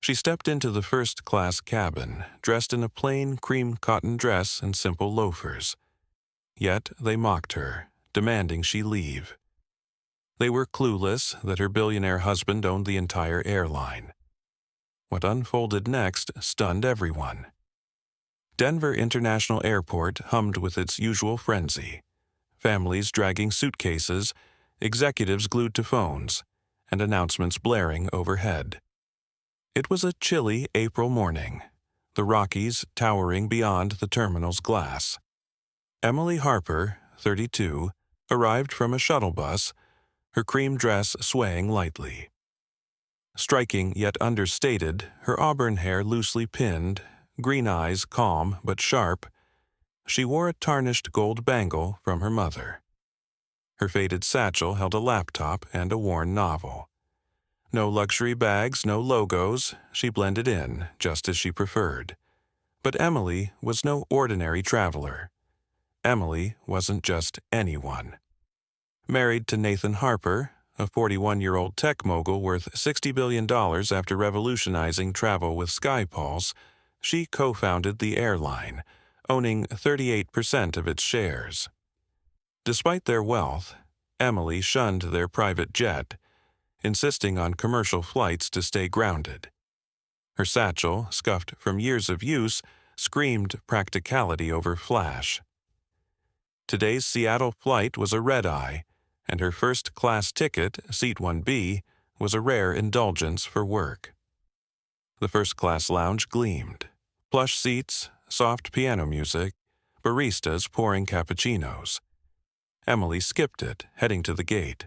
She stepped into the first-class cabin, dressed in a plain cream cotton dress and simple loafers. Yet they mocked her, demanding she leave. They were clueless that her billionaire husband owned the entire airline. What unfolded next stunned everyone. Denver International Airport hummed with its usual frenzy. Families dragging suitcases, executives glued to phones, and announcements blaring overhead. It was a chilly April morning, the Rockies towering beyond the terminal's glass. Emily Harper, 32, arrived from a shuttle bus, her cream dress swaying lightly. Striking yet understated, her auburn hair loosely pinned, green eyes calm but sharp, she wore a tarnished gold bangle from her mother. Her faded satchel held a laptop and a worn novel. No luxury bags, no logos, she blended in, just as she preferred. But Emily was no ordinary traveler. Emily wasn't just anyone. Married to Nathan Harper, a 41-year-old tech mogul worth $60 billion after revolutionizing travel with SkyPulse, she co-founded the airline, owning 38% of its shares. Despite their wealth, Emily shunned their private jet, insisting on commercial flights to stay grounded. Her satchel, scuffed from years of use, screamed practicality over flash. Today's Seattle flight was a red-eye, and her first-class ticket, Seat 1B, was a rare indulgence for work. The first-class lounge gleamed. Plush seats, soft piano music, baristas pouring cappuccinos. Emily skipped it, heading to the gate.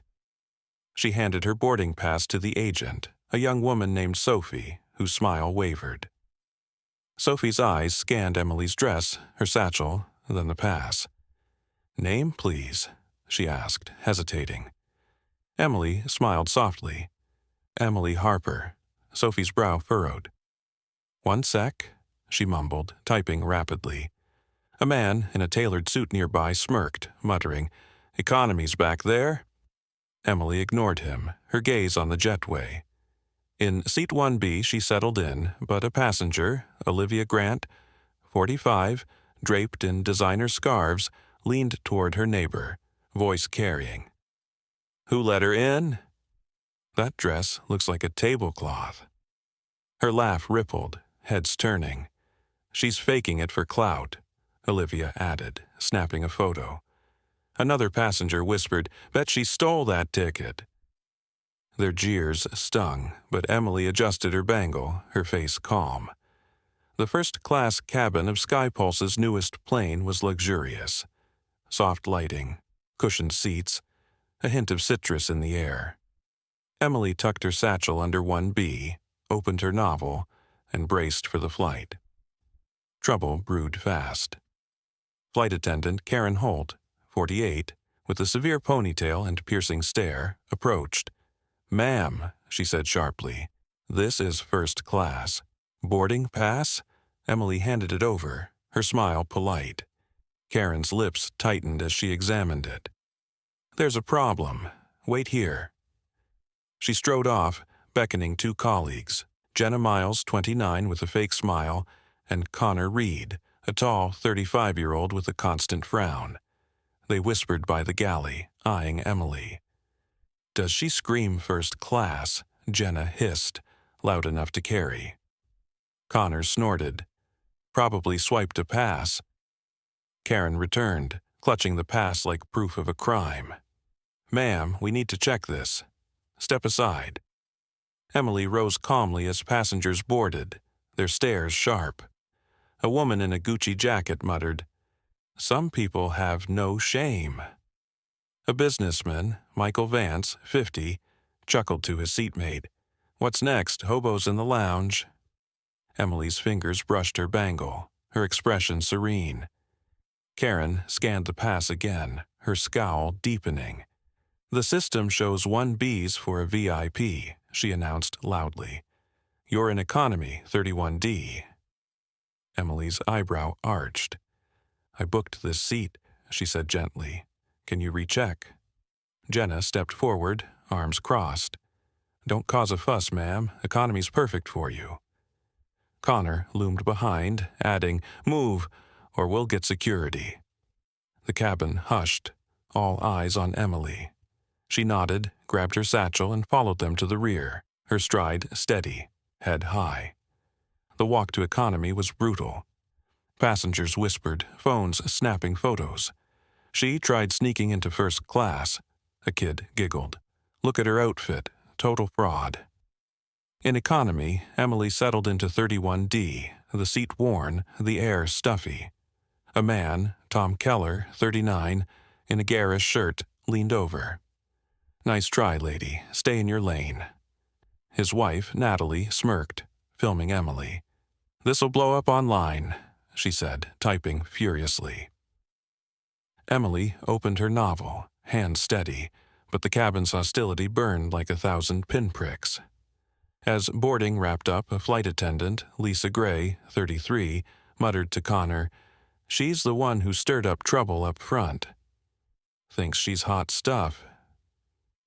She handed her boarding pass to the agent, a young woman named Sophie, whose smile wavered. Sophie's eyes scanned Emily's dress, her satchel, then the pass. "Name, please?" she asked, hesitating. Emily smiled softly. "Emily Harper." Sophie's brow furrowed. "One sec," she mumbled, typing rapidly. A man in a tailored suit nearby smirked, muttering, "Economy's back there?" Emily ignored him, her gaze on the jetway. In Seat 1B she settled in, but a passenger, Olivia Grant, 45, draped in designer scarves, leaned toward her neighbor, voice carrying. "Who let her in?" "That dress looks like a tablecloth." Her laugh rippled, heads turning. "She's faking it for clout," Olivia added, snapping a photo. Another passenger whispered, "Bet she stole that ticket." Their jeers stung, but Emily adjusted her bangle, her face calm. The first-class cabin of SkyPulse's newest plane was luxurious. Soft lighting, cushioned seats, a hint of citrus in the air. Emily tucked her satchel under 1B, opened her novel, and braced for the flight. Trouble brewed fast. Flight attendant Karen Holt, 48, with a severe ponytail and piercing stare, approached. "Ma'am," she said sharply, "this is first class. Boarding pass?" Emily handed it over, her smile polite. Karen's lips tightened as she examined it. "There's a problem. Wait here." She strode off, beckoning two colleagues, Jenna Miles, 29, with a fake smile, and Connor Reed, a tall 35-year-old with a constant frown. They whispered by the galley, eyeing Emily. "Does she scream first class?" Jenna hissed, loud enough to carry. Connor snorted. "Probably swiped a pass." Karen returned, clutching the pass like proof of a crime. "Ma'am, we need to check this. Step aside." Emily rose calmly as passengers boarded, their stares sharp. A woman in a Gucci jacket muttered, "Some people have no shame." A businessman, Michael Vance, 50, chuckled to his seatmate. "What's next, hobos in the lounge?" Emily's fingers brushed her bangle, her expression serene. Karen scanned the pass again, her scowl deepening. "The system shows 1Bs for a VIP," she announced loudly. "You're in economy, 31D." Emily's eyebrow arched. "I booked this seat," she said gently. "Can you recheck?" Jenna stepped forward, arms crossed. "Don't cause a fuss, ma'am. Economy's perfect for you." Connor loomed behind, adding, "Move, or we'll get security." The cabin hushed, all eyes on Emily. She nodded, grabbed her satchel, and followed them to the rear, her stride steady, head high. The walk to economy was brutal. Passengers whispered, phones snapping photos. She tried sneaking into first class. A kid giggled. Look at her outfit, total fraud. In economy, Emily settled into 31D, the seat worn, the air stuffy. A man, Tom Keller, 39, in a garish shirt, leaned over. "Nice try, lady. Stay in your lane." His wife, Natalie, smirked, filming Emily. "This'll blow up online," she said, typing furiously. Emily opened her novel, hand steady, but the cabin's hostility burned like 1,000 pinpricks. As boarding wrapped up, a flight attendant, Lisa Gray, 33, muttered to Connor, "She's the one who stirred up trouble up front." "Thinks she's hot stuff."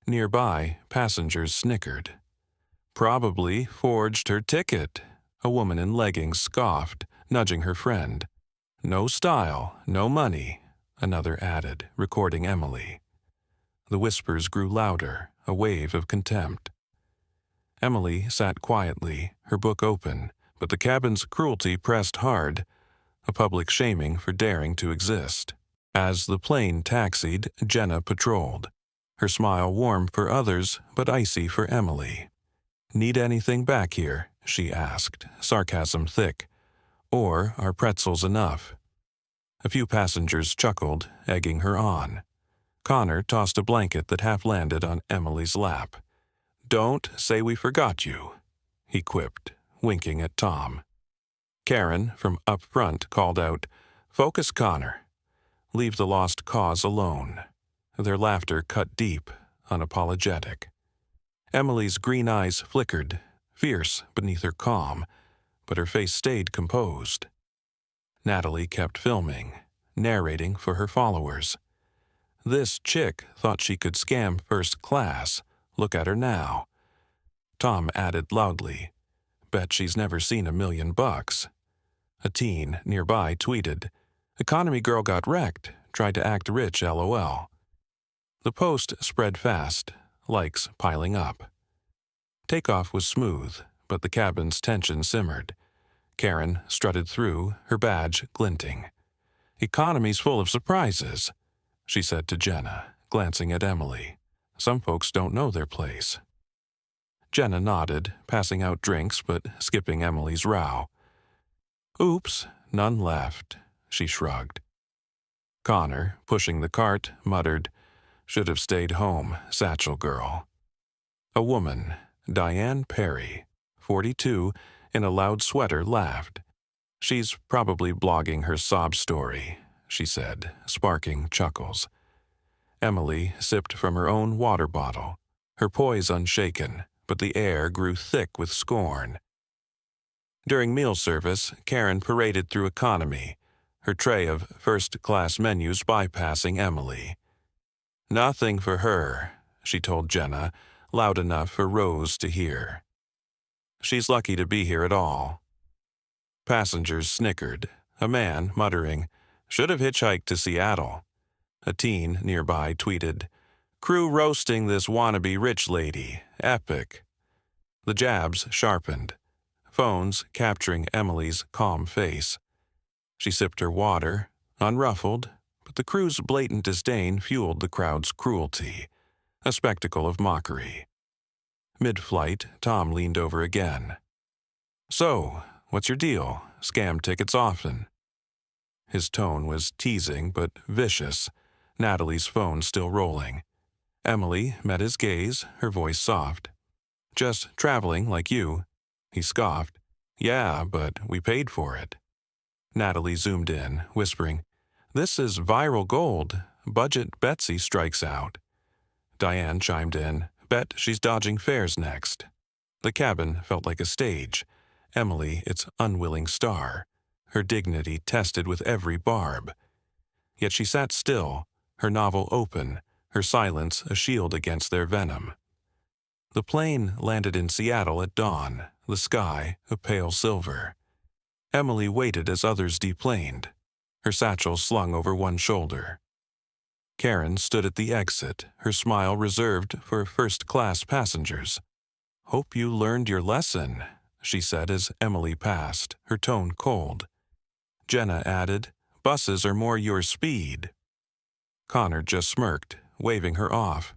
Nearby, passengers snickered. "Probably forged her ticket," a woman in leggings scoffed, nudging her friend. "No style, no money," another added, recording Emily. The whispers grew louder, a wave of contempt. Emily sat quietly, her book open, but the cabin's cruelty pressed hard, a public shaming for daring to exist. As the plane taxied, Jenna patrolled, her smile warm for others but icy for Emily. "Need anything back here?" she asked, sarcasm thick. "Or are pretzels enough?" A few passengers chuckled, egging her on. Connor tossed a blanket that half landed on Emily's lap. "Don't say we forgot you," he quipped, winking at Tom. Karen, from up front, called out, "Focus, Connor. Leave the lost cause alone." Their laughter cut deep, unapologetic. Emily's green eyes flickered, fierce beneath her calm, but her face stayed composed. Natalie kept filming, narrating for her followers. "This chick thought she could scam first class. Look at her now." Tom added loudly, "Bet she's never seen $1,000,000. A teen nearby tweeted, "Economy girl got wrecked, tried to act rich LOL." The post spread fast, likes piling up. Takeoff was smooth, but the cabin's tension simmered. Karen strutted through, her badge glinting. "Economy's full of surprises," she said to Jenna, glancing at Emily. "Some folks don't know their place." Jenna nodded, passing out drinks but skipping Emily's row. "Oops, none left," she shrugged. Connor, pushing the cart, muttered, "Should have stayed home, satchel girl." A woman, Diane Perry, 42, in a loud sweater, laughed. "She's probably blogging her sob story," she said, sparking chuckles. Emily sipped from her own water bottle, her poise unshaken, but the air grew thick with scorn. During meal service, Karen paraded through economy, her tray of first-class menus bypassing Emily. "Nothing for her," she told Jenna, loud enough for Rose to hear. "She's lucky to be here at all." Passengers snickered, a man muttering, "Should have hitchhiked to Seattle." A teen nearby tweeted, "Crew roasting this wannabe rich lady. Epic." The jabs sharpened, phones capturing Emily's calm face. She sipped her water, unruffled, but the crew's blatant disdain fueled the crowd's cruelty, a spectacle of mockery. Mid-flight, Tom leaned over again. "So, what's your deal? Scam tickets often." His tone was teasing but vicious, Natalie's phone still rolling. Emily met his gaze, her voice soft. "Just traveling like you." He scoffed. "Yeah, but we paid for it." Natalie zoomed in, whispering, "This is viral gold. Budget Betsy strikes out." Diane chimed in, "Bet she's dodging fares next." The cabin felt like a stage, Emily its unwilling star, her dignity tested with every barb. Yet she sat still, her novel open, her silence a shield against their venom. The plane landed in Seattle at dawn, the sky a pale silver. Emily waited as others deplaned, her satchel slung over one shoulder. Karen stood at the exit, her smile reserved for first-class passengers. "Hope you learned your lesson," she said as Emily passed, her tone cold. Jenna added, "Buses are more your speed." Connor just smirked, waving her off.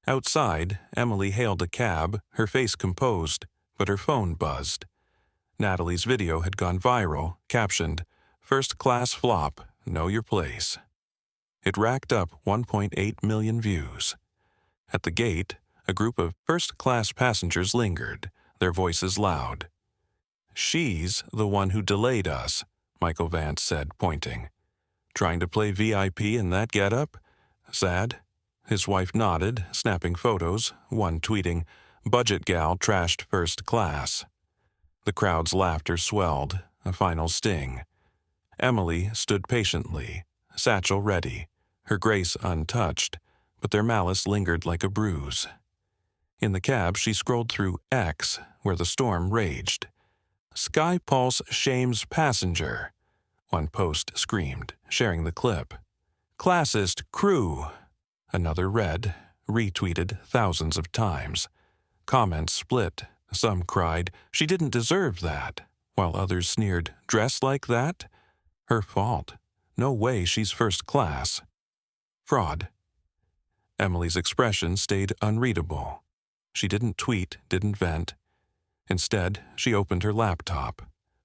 Outside, Emily hailed a cab, her face composed, but her phone buzzed. Natalie's video had gone viral, captioned, "First class flop, know your place." It racked up 1.8 million views. At the gate, a group of first-class passengers lingered, their voices loud. "She's the one who delayed us," Michael Vance said, pointing. "Trying to play VIP in that getup? Sad?" His wife nodded, snapping photos, one tweeting, "Budget gal trashed first class." The crowd's laughter swelled, a final sting. Emily stood patiently, satchel ready, her grace untouched, but their malice lingered like a bruise. In the cab, she scrolled through X, where the storm raged. "SkyPulse shames passenger," one post screamed, sharing the clip. "Classist crew," another read, retweeted thousands of times. Comments split. Some cried, "She didn't deserve that," while others sneered, "Dress like that? Her fault. No way she's first class." Fraud. Emily's expression stayed unreadable. She didn't tweet, didn't vent. Instead, she opened her laptop,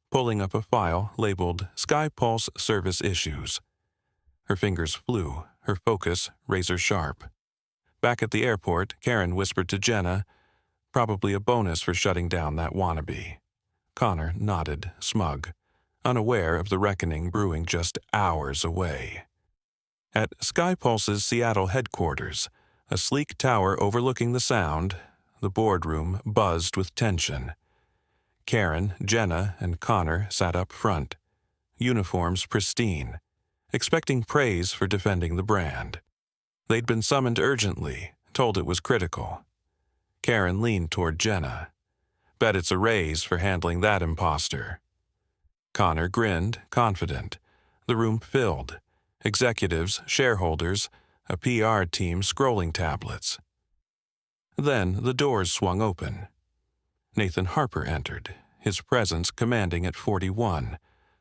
pulling up a file labeled SkyPulse Service Issues. Her fingers flew, her focus razor sharp. Back at the airport, Karen whispered to Jenna, "Probably a bonus for shutting down that wannabe." Connor nodded, smug, unaware of the reckoning brewing just hours away. At SkyPulse's Seattle headquarters, a sleek tower overlooking the Sound, the boardroom buzzed with tension. Karen, Jenna, and Connor sat up front, uniforms pristine, expecting praise for defending the brand. They'd been summoned urgently, told it was critical. Karen leaned toward Jenna. "Bet it's a raise for handling that imposter." Connor grinned, confident. The room filled. Executives, shareholders, a PR team scrolling tablets. Then the doors swung open. Nathan Harper entered, his presence commanding at 41,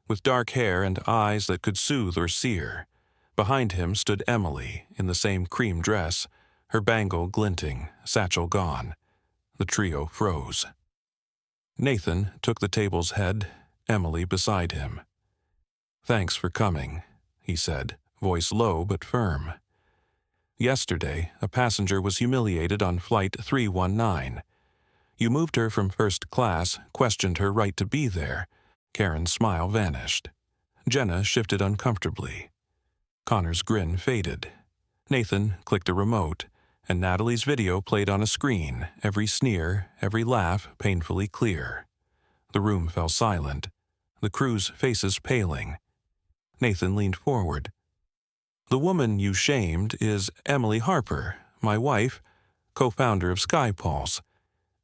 with dark hair and eyes that could soothe or sear. Behind him stood Emily, in the same cream dress, her bangle glinting, satchel gone. The trio froze. Nathan took the table's head, Emily beside him. "Thanks for coming," he said, voice low but firm. "Yesterday, a passenger was humiliated on Flight 319. You moved her from first class, questioned her right to be there." Karen's smile vanished. Jenna shifted uncomfortably. Connor's grin faded. Nathan clicked a remote, and Natalie's video played on a screen, every sneer, every laugh painfully clear. The room fell silent, the crew's faces paling. Nathan leaned forward. "The woman you shamed is Emily Harper, my wife, co-founder of SkyPulse.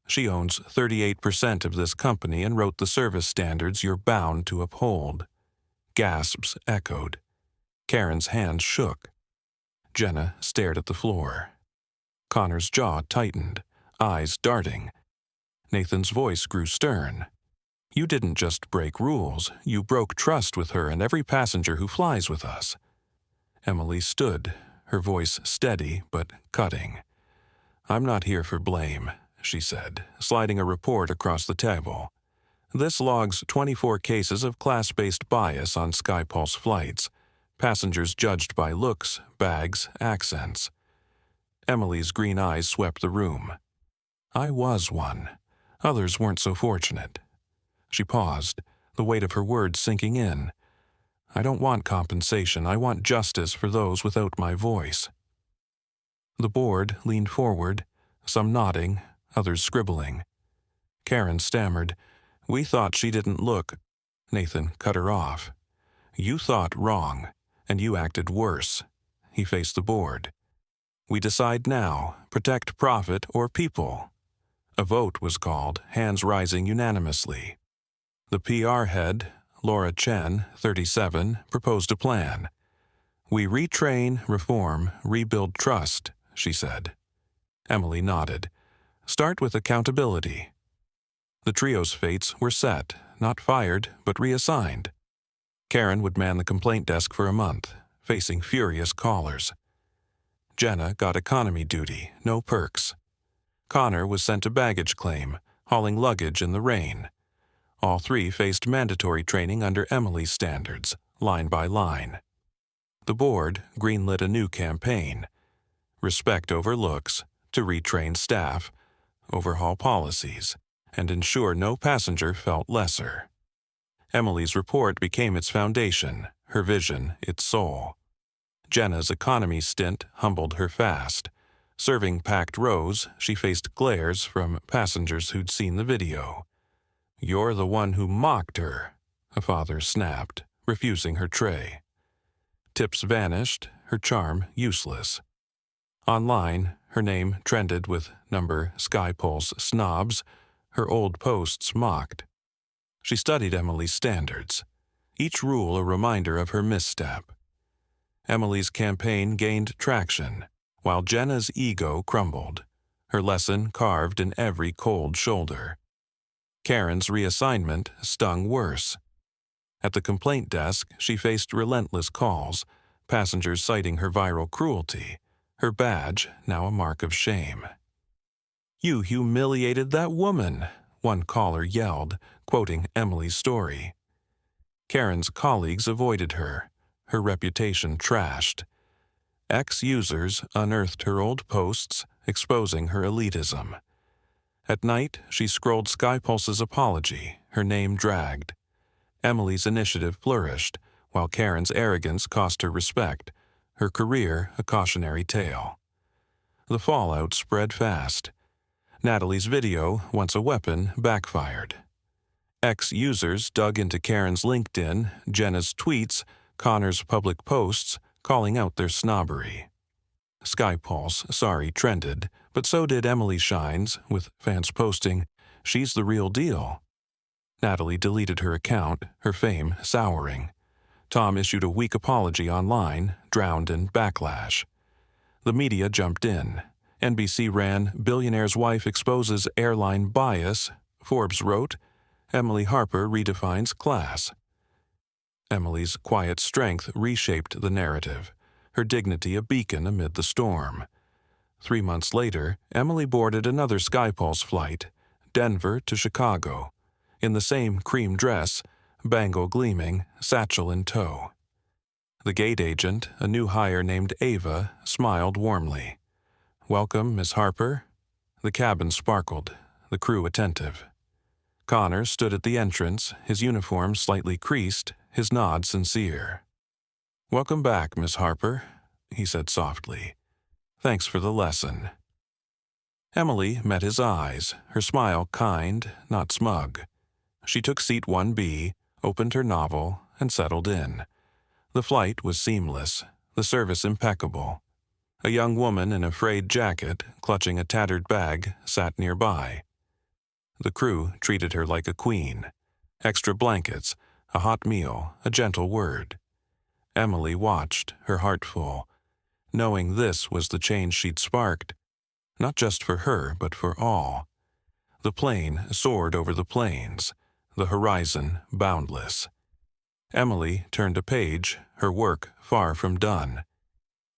She owns 38% of this company and wrote the service standards you're bound to uphold." Gasps echoed. Karen's hands shook. Jenna stared at the floor. Connor's jaw tightened, eyes darting. Nathan's voice grew stern. "You didn't just break rules, you broke trust with her and every passenger who flies with us." Emily stood, her voice steady but cutting. "I'm not here for blame," she said, sliding a report across the table. "This logs 24 cases of class-based bias on SkyPulse flights, passengers judged by looks, bags, accents." Emily's green eyes swept the room. "I was one. Others weren't so fortunate." She paused, the weight of her words sinking in. "I don't want compensation. I want justice for those without my voice." The board leaned forward, some nodding, others scribbling. Karen stammered, "We thought she didn't look." Nathan cut her off. "You thought wrong, and you acted worse." He faced the board. "We decide now, protect profit or people." A vote was called, hands rising unanimously. The PR head, Laura Chen, 37, proposed a plan. "We retrain, reform, rebuild trust," she said. Emily nodded. "Start with accountability." The trio's fates were set, not fired, but reassigned. Karen would man the complaint desk for a month, facing furious callers. Jenna got economy duty, no perks. Connor was sent to baggage claim, hauling luggage in the rain. All three faced mandatory training under Emily's standards, line by line. The board greenlit a new campaign: respect over looks, to retrain staff, overhaul policies, and ensure no passenger felt lesser. Emily's report became its foundation, her vision its soul. Jenna's economy stint humbled her fast. Serving packed rows, she faced glares from passengers who'd seen the video. "You're the one who mocked her," a father snapped, refusing her tray. Tips vanished, her charm useless. Online, her name trended with number SkyPulse snobs, her old posts mocked. She studied Emily's standards, each rule a reminder of her misstep. Emily's campaign gained traction, while Jenna's ego crumbled, her lesson carved in every cold shoulder. Karen's reassignment stung worse. At the complaint desk, she faced relentless calls, passengers citing her viral cruelty, her badge now a mark of shame. "You humiliated that woman," one caller yelled, quoting Emily's story. Karen's colleagues avoided her, her reputation trashed. Ex-users unearthed her old posts, exposing her elitism. At night, she scrolled SkyPulse's apology, her name dragged. Emily's initiative flourished, while Karen's arrogance cost her respect, her career a cautionary tale. The fallout spread fast. Natalie's video, once a weapon, backfired. Ex-users dug into Karen's LinkedIn, Jenna's tweets, Connor's public posts, calling out their snobbery. SkyPulse, sorry, trended, but so did Emily Shines, with fans posting, "She's the real deal." Natalie deleted her account, her fame souring. Tom issued a weak apology online, drowned in backlash. The media jumped in. NBC ran "Billionaire's Wife Exposes Airline Bias." Forbes wrote, "Emily Harper redefines class." Emily's quiet strength reshaped the narrative, her dignity a beacon amid the storm. 3 months later, Emily boarded another SkyPulse flight, Denver to Chicago, in the same cream dress, bangle gleaming, satchel in tow. The gate agent, a new hire named Ava, smiled warmly. "Welcome, Miss Harper." The cabin sparkled, the crew attentive. Connor stood at the entrance, his uniform slightly creased, his nod sincere. "Welcome back, Miss Harper," he said softly. "Thanks for the lesson." Emily met his eyes, her smile kind, not smug. She took seat 1B, opened her novel, and settled in. The flight was seamless, the service impeccable. A young woman in a frayed jacket, clutching a tattered bag, sat nearby. The crew treated her like a queen. Extra blankets, a hot meal, a gentle word. Emily watched, her heart full, knowing this was the change she'd sparked, not just for her, but for all. The plane soared over the plains, the horizon boundless. Emily turned a page, her work far from done.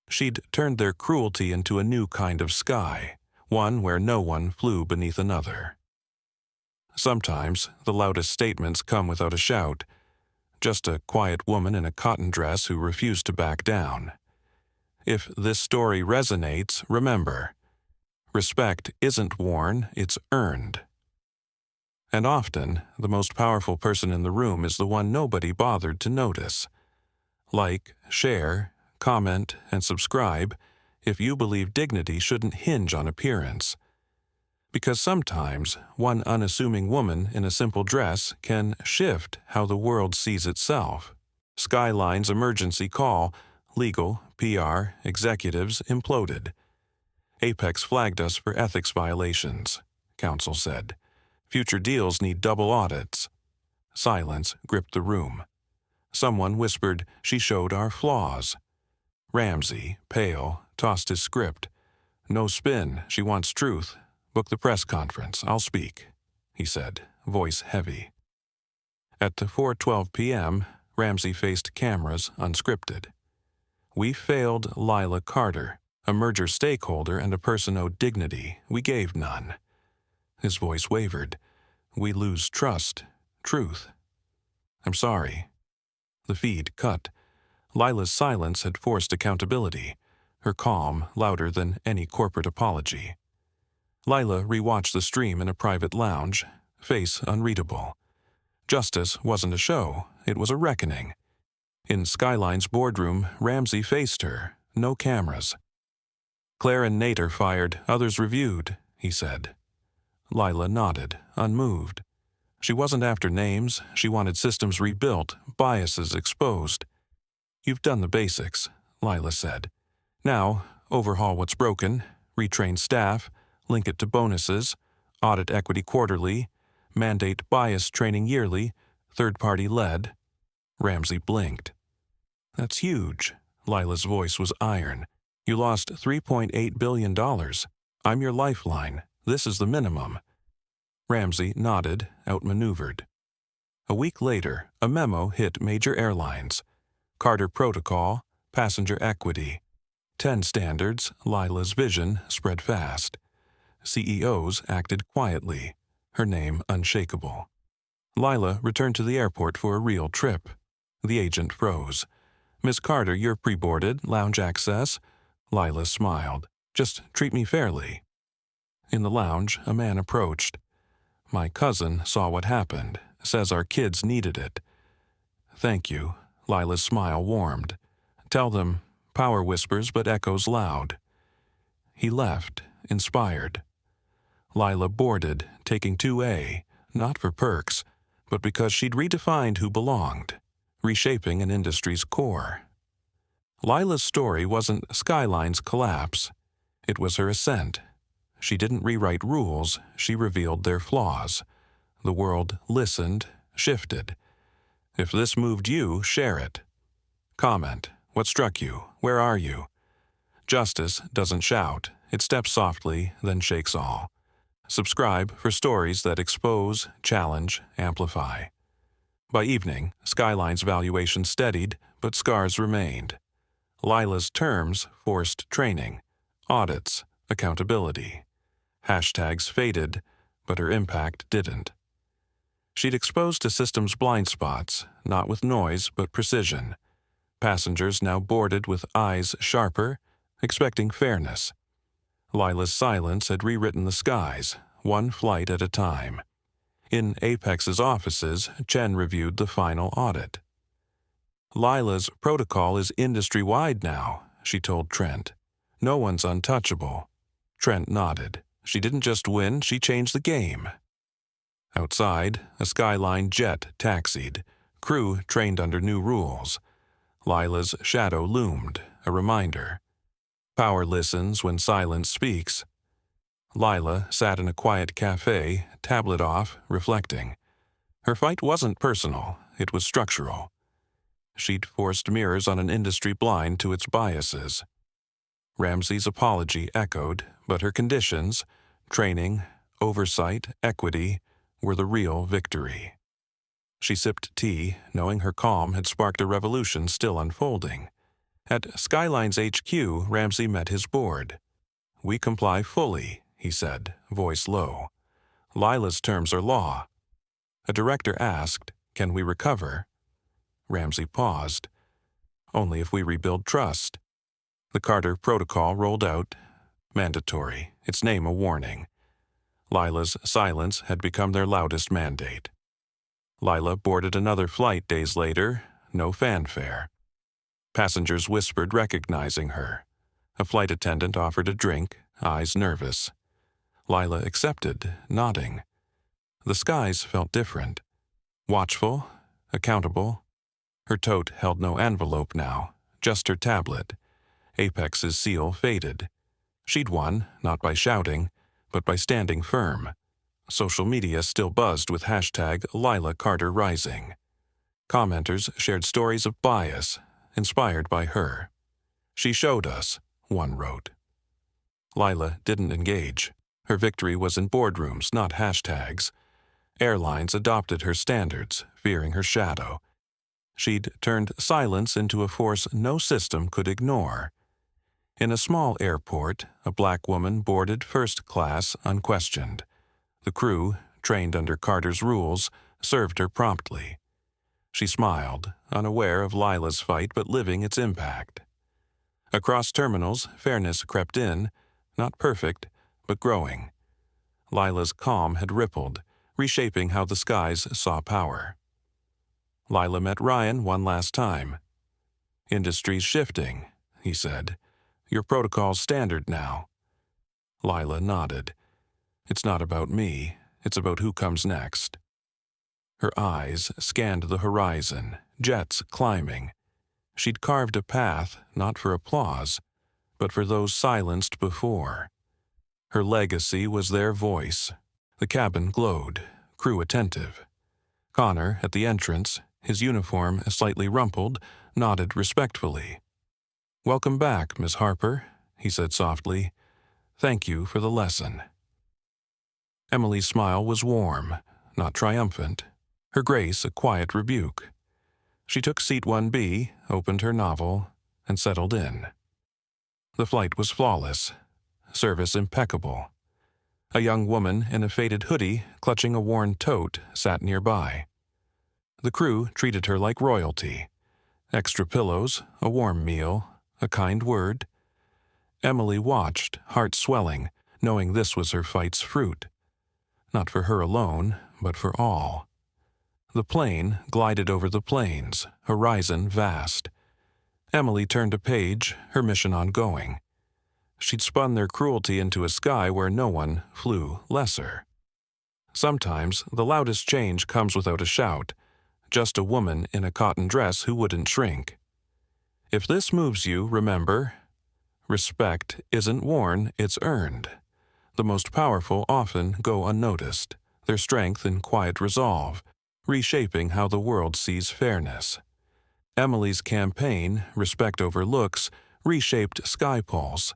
She'd turned their cruelty into a new kind of sky, one where no one flew beneath another. Sometimes the loudest statements come without a shout, just a quiet woman in a cotton dress who refused to back down. If this story resonates, remember, respect isn't worn, it's earned. And often, the most powerful person in the room is the one nobody bothered to notice. Like, share, comment, and subscribe if you believe dignity shouldn't hinge on appearance. Because sometimes, one unassuming woman in a simple dress can shift how the world sees itself. Skyline's emergency call, legal, PR, executives imploded. Apex flagged us for ethics violations, counsel said. Future deals need double audits. Silence gripped the room. Someone whispered she showed our flaws. Ramsey, pale, tossed his script. "No spin, she wants truth. Book the press conference, I'll speak," he said, voice heavy. At 4:12 p.m., Ramsey faced cameras, unscripted. "We failed Lila Carter, a merger stakeholder and a person owed dignity. We gave none." His voice wavered. "We lose trust, truth. I'm sorry." The feed cut. Lila's silence had forced accountability, her calm louder than any corporate apology. Lila rewatched the stream in a private lounge, face unreadable. Justice wasn't a show, it was a reckoning. In Skyline's boardroom, Ramsey faced her, no cameras. "Claire and Nate are fired, others reviewed," he said. Lila nodded, unmoved. She wasn't after names, she wanted systems rebuilt, biases exposed. "You've done the basics," Lila said. "Now, overhaul what's broken, retrain staff, link it to bonuses, audit equity quarterly, mandate bias training yearly, third-party led." Ramsey blinked. "That's huge." Lila's voice was iron. "You lost $3.8 billion. I'm your lifeline. This is the minimum." Ramsey nodded, outmaneuvered. A week later, a memo hit major airlines. Carter Protocol, passenger equity. 10 standards, Lila's vision spread fast. CEOs acted quietly, her name unshakable. Lila returned to the airport for a real trip. The agent froze. "Miss Carter, you're pre-boarded, lounge access." Lila smiled. "Just treat me fairly." In the lounge, a man approached. "My cousin saw what happened, says our kids needed it." "Thank you." Lila's smile warmed. "Tell them, power whispers but echoes loud." He left, inspired. Lila boarded, taking 2A, not for perks, but because she'd redefined who belonged, reshaping an industry's core. Lila's story wasn't Skyline's collapse. It was her ascent. She didn't rewrite rules, she revealed their flaws. The world listened, shifted. If this moved you, share it. Comment. What struck you? Where are you? Justice doesn't shout. It steps softly, then shakes all. Subscribe for stories that expose, challenge, amplify. By evening, Skyline's valuation steadied, but scars remained. Lila's terms forced training, audits, accountability. Hashtags faded, but her impact didn't. She'd exposed a system's blind spots, not with noise but precision. Passengers now boarded with eyes sharper, expecting fairness. Lila's silence had rewritten the skies, one flight at a time. In Apex's offices, Chen reviewed the final audit. "Lila's protocol is industry-wide now," she told Trent. "No one's untouchable." Trent nodded. She didn't just win, she changed the game. Outside, a Skyline jet taxied, crew trained under new rules. Lila's shadow loomed, a reminder. Power listens when silence speaks. Lila sat in a quiet cafe, tablet off, reflecting. Her fight wasn't personal, it was structural. She'd forced mirrors on an industry blind to its biases. Ramsey's apology echoed, but her conditions, training, oversight, equity, were the real victory. She sipped tea, knowing her calm had sparked a revolution still unfolding. At Skyline's HQ, Ramsey met his board. "We comply fully," he said, voice low. "Lila's terms are law." A director asked, "Can we recover?" Ramsey paused. "Only if we rebuild trust." The Carter Protocol rolled out, mandatory, its name a warning. Lila's silence had become their loudest mandate. Lila boarded another flight days later, no fanfare. Passengers whispered, recognizing her. A flight attendant offered a drink, eyes nervous. Lila accepted, nodding. The skies felt different. Watchful, accountable. Her tote held no envelope now, just her tablet. Apex's seal faded. She'd won, not by shouting, but by standing firm. Social media still buzzed with hashtag Lila Carter Rising. Commenters shared stories of bias, inspired by her. "She showed us," one wrote. Lila didn't engage. Her victory was in boardrooms, not hashtags. Airlines adopted her standards, fearing her shadow. She'd turned silence into a force no system could ignore. In a small airport, a black woman boarded first class unquestioned. The crew, trained under Carter's rules, served her promptly. She smiled, unaware of Lila's fight but living its impact. Across terminals, fairness crept in, not perfect, but growing. Lila's calm had rippled, reshaping how the skies saw power. Lila met Ryan one last time. "Industry's shifting," he said. "Your protocol's standard now." Lila nodded. "It's not about me. It's about who comes next." Her eyes scanned the horizon, jets climbing. She'd carved a path, not for applause, but for those silenced before. Her legacy was their voice. The cabin glowed, crew attentive. Connor, at the entrance, his uniform slightly rumpled, nodded respectfully. "Welcome back, Miss Harper," he said softly. "Thank you for the lesson." Emily's smile was warm, not triumphant. Her grace a quiet rebuke. She took seat 1B, opened her novel, and settled in. The flight was flawless, service impeccable. A young woman in a faded hoodie, clutching a worn tote, sat nearby. The crew treated her like royalty. Extra pillows, a warm meal, a kind word. Emily watched, heart swelling, knowing this was her fight's fruit. Not for her alone, but for all. The plane glided over the plains, horizon vast. Emily turned a page, her mission ongoing. She'd spun their cruelty into a sky where no one flew lesser. Sometimes the loudest change comes without a shout, just a woman in a cotton dress who wouldn't shrink. If this moves you, remember, respect isn't worn, it's earned. The most powerful often go unnoticed, their strength in quiet resolve, reshaping how the world sees fairness. Emily's campaign, Respect Over Looks, reshaped SkyPulse.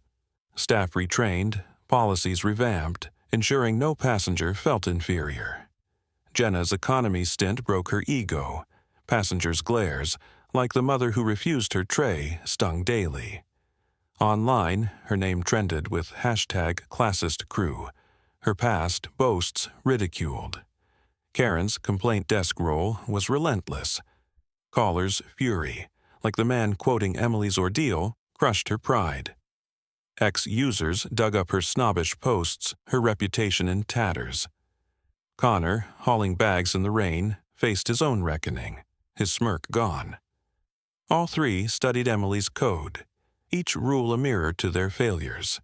Staff retrained, policies revamped, ensuring no passenger felt inferior. Jenna's economy stint broke her ego. Passengers' glares, like the mother who refused her tray, stung daily. Online, her name trended with hashtag classist crew. Her past boasts ridiculed. Karen's complaint desk role was relentless. Callers' fury, like the man quoting Emily's ordeal, crushed her pride. Ex-users dug up her snobbish posts, her reputation in tatters. Connor, hauling bags in the rain, faced his own reckoning, his smirk gone. All three studied Emily's code, each rule a mirror to their failures.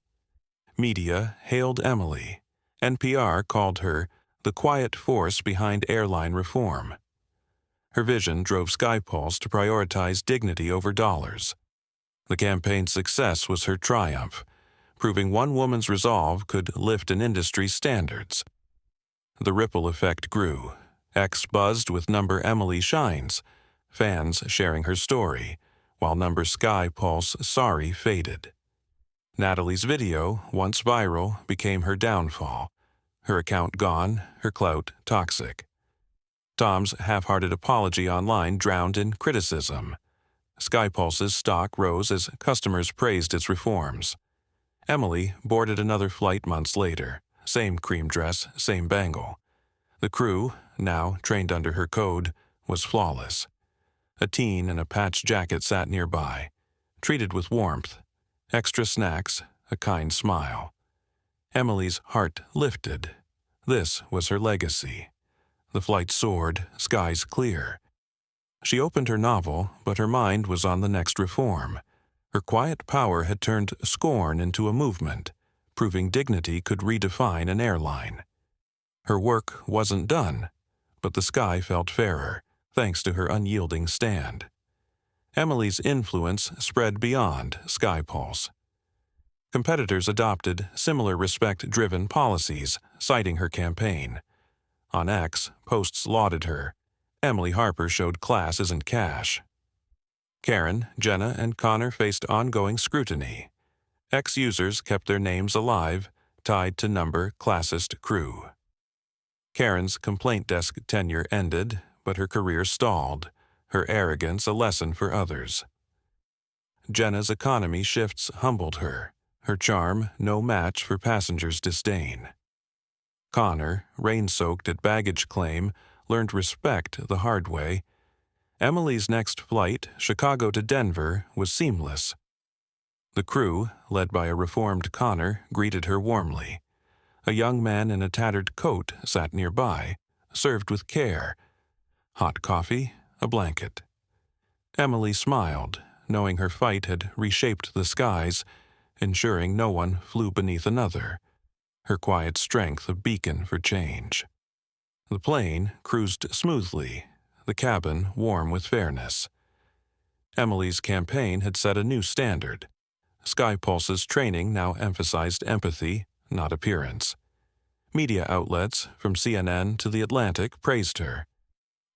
Media hailed Emily. NPR called her the quiet force behind airline reform. Her vision drove SkyPulse to prioritize dignity over dollars. The campaign's success was her triumph, proving one woman's resolve could lift an industry's standards. The ripple effect grew. X buzzed with number Emily shines, fans sharing her story, while number SkyPulse sorry faded. Natalie's video, once viral, became her downfall. Her account gone, her clout toxic. Tom's half-hearted apology online drowned in criticism. SkyPulse's stock rose as customers praised its reforms. Emily boarded another flight months later, same cream dress, same bangle. The crew, now trained under her code, was flawless. A teen in a patched jacket sat nearby, treated with warmth, extra snacks, a kind smile. Emily's heart lifted. This was her legacy. The flight soared, skies clear. She opened her novel, but her mind was on the next reform. Her quiet power had turned scorn into a movement, proving dignity could redefine an airline. Her work wasn't done, but the sky felt fairer, thanks to her unyielding stand. Emily's influence spread beyond SkyPulse. Competitors adopted similar respect-driven policies, citing her campaign. On X, posts lauded her. Emily Harper showed class isn't cash. Karen, Jenna, and Connor faced ongoing scrutiny. X users kept their names alive, tied to number classist crew. Karen's complaint desk tenure ended, but her career stalled, her arrogance a lesson for others. Jenna's economy shifts humbled her charm no match for passengers' disdain. Connor, rain-soaked at baggage claim, learned respect the hard way. Emily's next flight, Chicago to Denver, was seamless. The crew, led by a reformed Connor, greeted her warmly. A young man in a tattered coat sat nearby, served with care. Hot coffee, a blanket. Emily smiled, knowing her fight had reshaped the skies, ensuring no one flew beneath another, her quiet strength a beacon for change. The plane cruised smoothly, the cabin warm with fairness. Emily's campaign had set a new standard. SkyPulse's training now emphasized empathy, not appearance. Media outlets, from CNN to The Atlantic, praised her.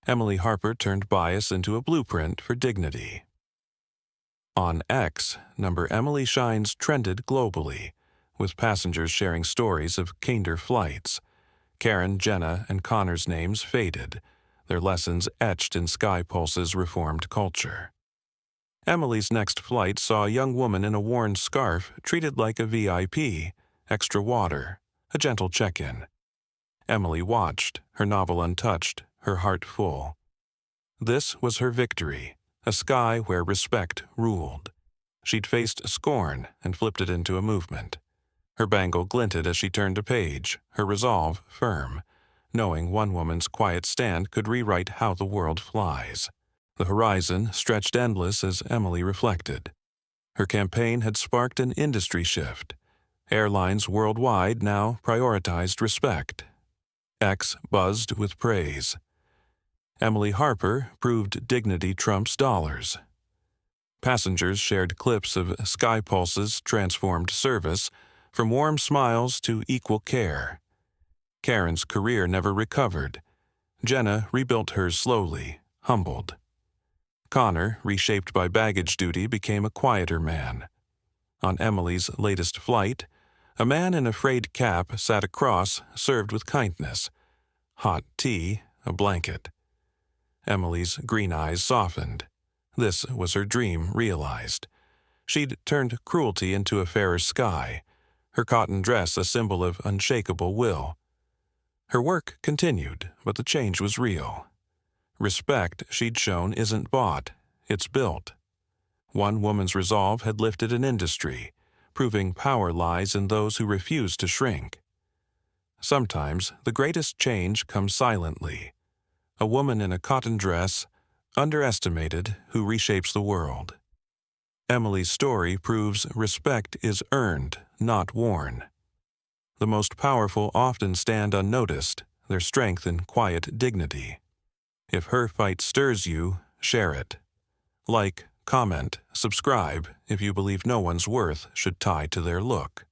Emily Harper turned bias into a blueprint for dignity. On X, number Emily Shines trended globally, with passengers sharing stories of kinder flights. Karen, Jenna, and Connor's names faded, their lessons etched in SkyPulse's reformed culture. Emily's next flight saw a young woman in a worn scarf treated like a VIP, extra water, a gentle check-in. Emily watched, her novel untouched, her heart full. This was her victory, a sky where respect ruled. She'd faced scorn and flipped it into a movement. Her bangle glinted as she turned a page, her resolve firm, knowing one woman's quiet stand could rewrite how the world flies. The horizon stretched endless as Emily reflected. Her campaign had sparked an industry shift. Airlines worldwide now prioritized respect. X buzzed with praise. Emily Harper proved dignity trumps dollars. Passengers shared clips of SkyPulse's transformed service, from warm smiles to equal care. Karen's career never recovered. Jenna rebuilt hers slowly, humbled. Connor, reshaped by baggage duty, became a quieter man. On Emily's latest flight, a man in a frayed cap sat across, served with kindness. Hot tea, a blanket. Emily's green eyes softened. This was her dream realized. She'd turned cruelty into a fairer sky, her cotton dress a symbol of unshakable will. Her work continued, but the change was real. Respect she'd shown isn't bought, it's built. One woman's resolve had lifted an industry, proving power lies in those who refuse to shrink. Sometimes the greatest change comes silently. A woman in a cotton dress, underestimated, who reshapes the world. Emily's story proves respect is earned, not worn. The most powerful often stand unnoticed, their strength in quiet dignity. If her fight stirs you, share it. Like, comment, subscribe if you believe no one's worth should tie to their look.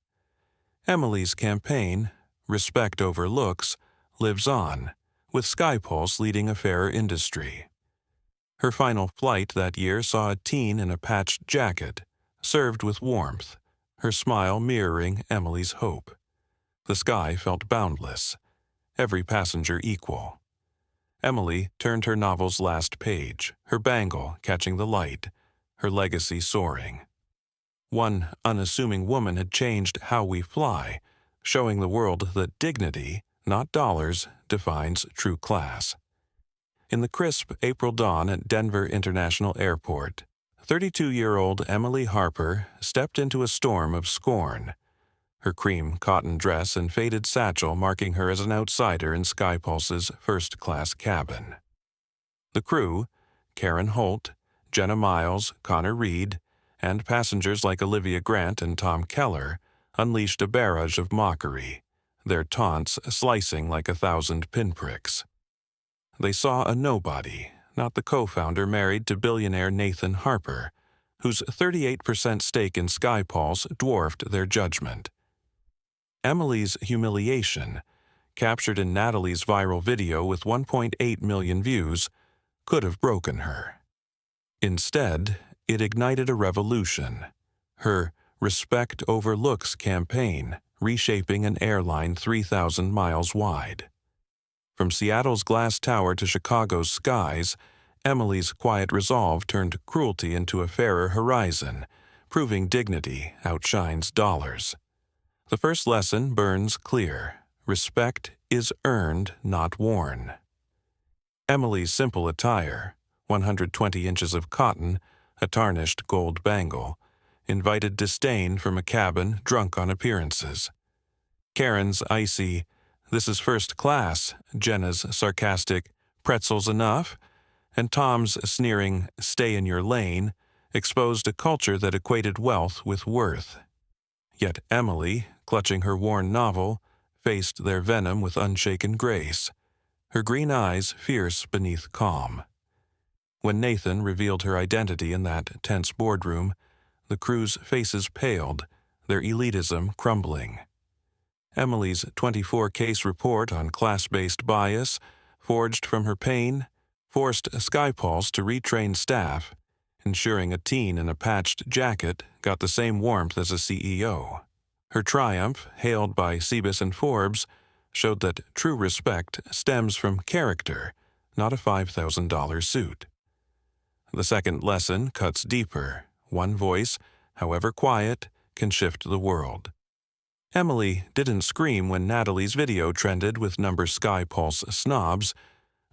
Emily's campaign, Respect Over Looks, lives on, with SkyPulse leading a fairer industry. Her final flight that year saw a teen in a patched jacket, served with warmth, her smile mirroring Emily's hope. The sky felt boundless, every passenger equal. Emily turned her novel's last page, her bangle catching the light, her legacy soaring. One unassuming woman had changed how we fly, showing the world that dignity, not dollars, defines true class. In the crisp April dawn at Denver International Airport, 32-year-old Emily Harper stepped into a storm of scorn, her cream cotton dress and faded satchel marking her as an outsider in SkyPulse's first-class cabin. The crew, Karen Holt, Jenna Miles, Connor Reed, and passengers like Olivia Grant and Tom Keller, unleashed a barrage of mockery, their taunts slicing like 1,000 pinpricks. They saw a nobody, not the co-founder married to billionaire Nathan Harper, whose 38% stake in SkyPulse dwarfed their judgment. Emily's humiliation, captured in Natalie's viral video with 1.8 million views, could have broken her. Instead, it ignited a revolution. Her Respect Over Looks campaign, reshaping an airline 3,000 miles wide. From Seattle's glass tower to Chicago's skies, Emily's quiet resolve turned cruelty into a fairer horizon, proving dignity outshines dollars. The first lesson burns clear. Respect is earned, not worn. Emily's simple attire, 120 inches of cotton, a tarnished gold bangle, invited disdain from a cabin drunk on appearances. Karen's icy, "This is first class," Jenna's sarcastic, "Pretzels enough?" and Tom's sneering, "Stay in your lane," exposed a culture that equated wealth with worth. Yet Emily, clutching her worn novel, faced their venom with unshaken grace, her green eyes fierce beneath calm. When Nathan revealed her identity in that tense boardroom, the crew's faces paled, their elitism crumbling. Emily's 24-case report on class-based bias, forged from her pain, forced SkyPulse to retrain staff, ensuring a teen in a patched jacket got the same warmth as a CEO. Her triumph, hailed by Cebus and Forbes, showed that true respect stems from character, not a $5,000 suit. The second lesson cuts deeper. One voice, however quiet, can shift the world. Emily didn't scream when Natalie's video trended with number SkyPulse snobs,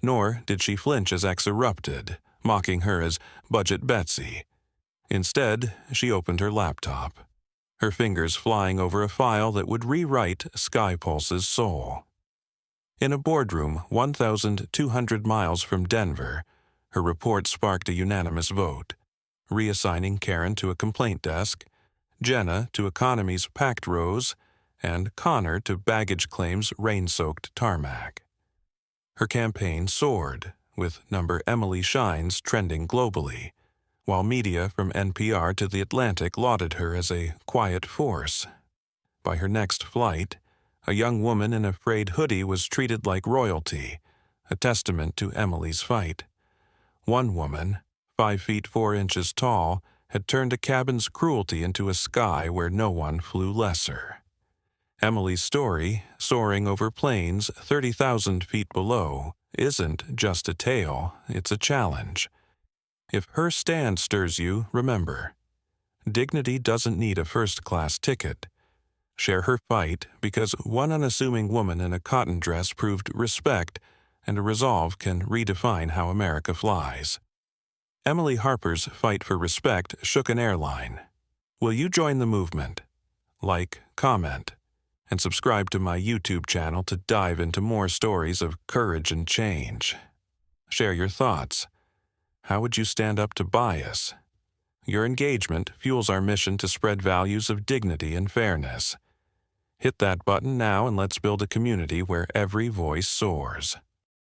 nor did she flinch as X erupted, mocking her as Budget Betsy. Instead, she opened her laptop, her fingers flying over a file that would rewrite SkyPulse's soul. In a boardroom 1,200 miles from Denver, her report sparked a unanimous vote, reassigning Karen to a complaint desk, Jenna to economy's packed rows, and Connor to baggage claims rain-soaked tarmac. Her campaign soared, with number Emily Shines trending globally, while media from NPR to The Atlantic lauded her as a quiet force. By her next flight, a young woman in a frayed hoodie was treated like royalty, a testament to Emily's fight. One woman, 5 feet 4 inches tall, had turned a cabin's cruelty into a sky where no one flew lesser. Emily's story, soaring over planes 30,000 feet below, isn't just a tale, it's a challenge. If her stand stirs you, remember, dignity doesn't need a first-class ticket. Share her fight because one unassuming woman in a cotton dress proved respect, and a resolve can redefine how America flies. Emily Harper's fight for respect shook an airline. Will you join the movement? Like, comment, and subscribe to my YouTube channel to dive into more stories of courage and change. Share your thoughts. How would you stand up to bias? Your engagement fuels our mission to spread values of dignity and fairness. Hit that button now and let's build a community where every voice soars.